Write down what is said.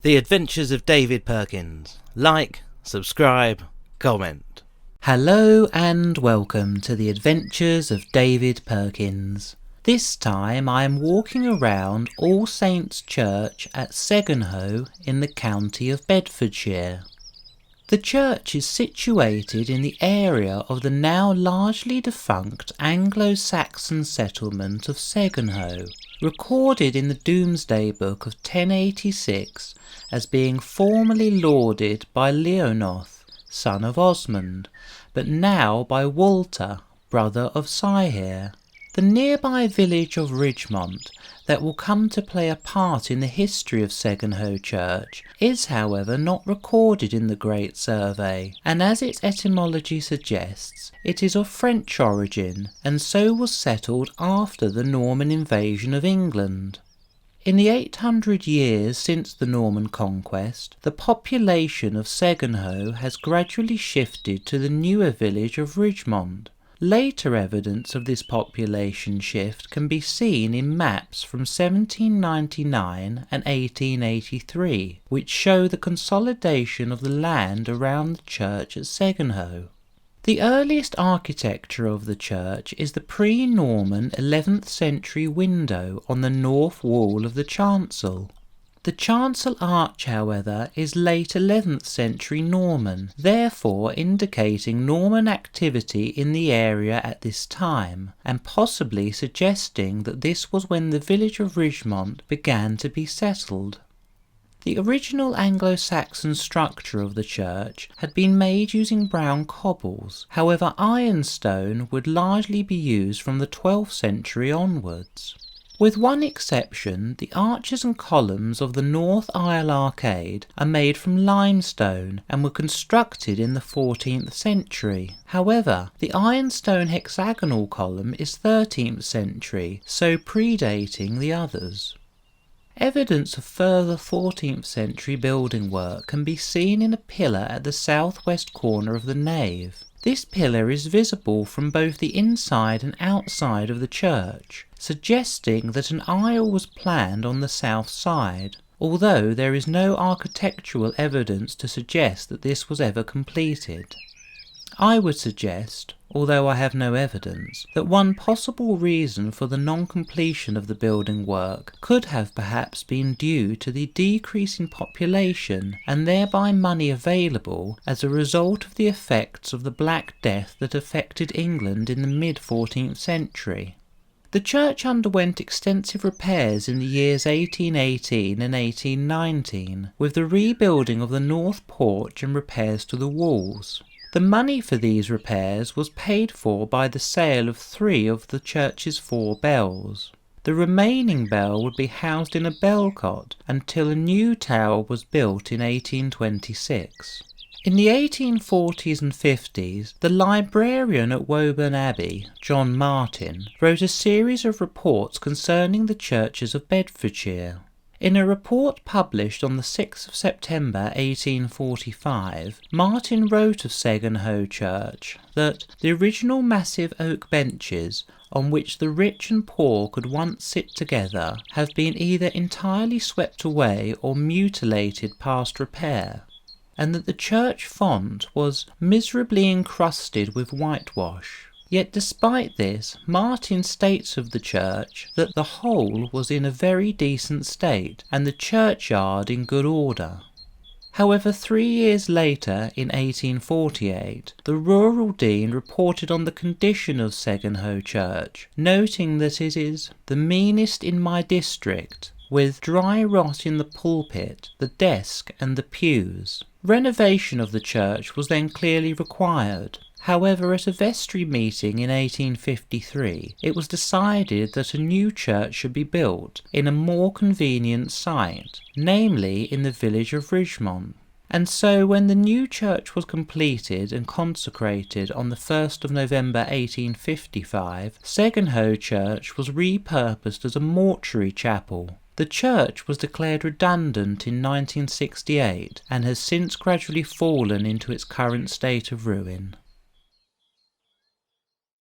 The Adventures of David Perkins. Like, subscribe, comment. Hello and welcome to the Adventures of David Perkins. This time I am walking around All Saints' Church at Segenhoe in the county of Bedfordshire. The church is situated in the area of the now largely defunct Anglo-Saxon settlement of Segenhoe, recorded in the Domesday Book of 1086 as being formerly lorded by Leonoth, son of Osmond, but now by Walter, brother of Segenhoe. The nearby village of Ridgemont, that will come to play a part in the history of Segenhoe Church, is however not recorded in the Great Survey, and as its etymology suggests, it is of French origin, and so was settled after the Norman invasion of England. In the 800 years since the Norman conquest, the population of Segenhoe has gradually shifted to the newer village of Ridgemont. Later evidence of this population shift can be seen in maps from 1799 and 1883, which show the consolidation of the land around the church at Segenhoe. The earliest architecture of the church is the pre-Norman 11th century window on the north wall of the chancel. The chancel arch, however, is late 11th century Norman, therefore indicating Norman activity in the area at this time, and possibly suggesting that this was when the village of Ridgemont began to be settled. The original Anglo-Saxon structure of the church had been made using brown cobbles, however ironstone would largely be used from the 12th century onwards. With one exception, the arches and columns of the north aisle arcade are made from limestone and were constructed in the 14th century. However, the ironstone hexagonal column is 13th century, so predating the others. Evidence of further 14th century building work can be seen in a pillar at the southwest corner of the nave. This pillar is visible from both the inside and outside of the church, suggesting that an aisle was planned on the south side, although there is no architectural evidence to suggest that this was ever completed. I would suggest, although I have no evidence, that one possible reason for the non-completion of the building work could have perhaps been due to the decrease in population and thereby money available as a result of the effects of the Black Death that affected England in the mid-14th century. The church underwent extensive repairs in the years 1818 and 1819, with the rebuilding of the north porch and repairs to the walls. The money for these repairs was paid for by the sale of 3 of the church's 4 bells. The remaining bell would be housed in a bell cot until a new tower was built in 1826. In the 1840s and 50s, the librarian at Woburn Abbey, John Martin, wrote a series of reports concerning the churches of Bedfordshire. In a report published on the 6th of September 1845, Martin wrote of Segenhoe Church that the original massive oak benches on which the rich and poor could once sit together have been either entirely swept away or mutilated past repair, and that the church font was miserably encrusted with whitewash. Yet despite this, Martin states of the church that the whole was in a very decent state, and the churchyard in good order. However, 3 years later, in 1848, the rural dean reported on the condition of Segenhoe Church, noting that it is the meanest in my district, with dry rot in the pulpit, the desk and the pews. Renovation of the church was then clearly required. However, at a vestry meeting in 1853, it was decided that a new church should be built in a more convenient site, namely in the village of Ridgemont. And so when the new church was completed and consecrated on the 1st of November 1855, Segenhoe Church was repurposed as a mortuary chapel. The church was declared redundant in 1968 and has since gradually fallen into its current state of ruin.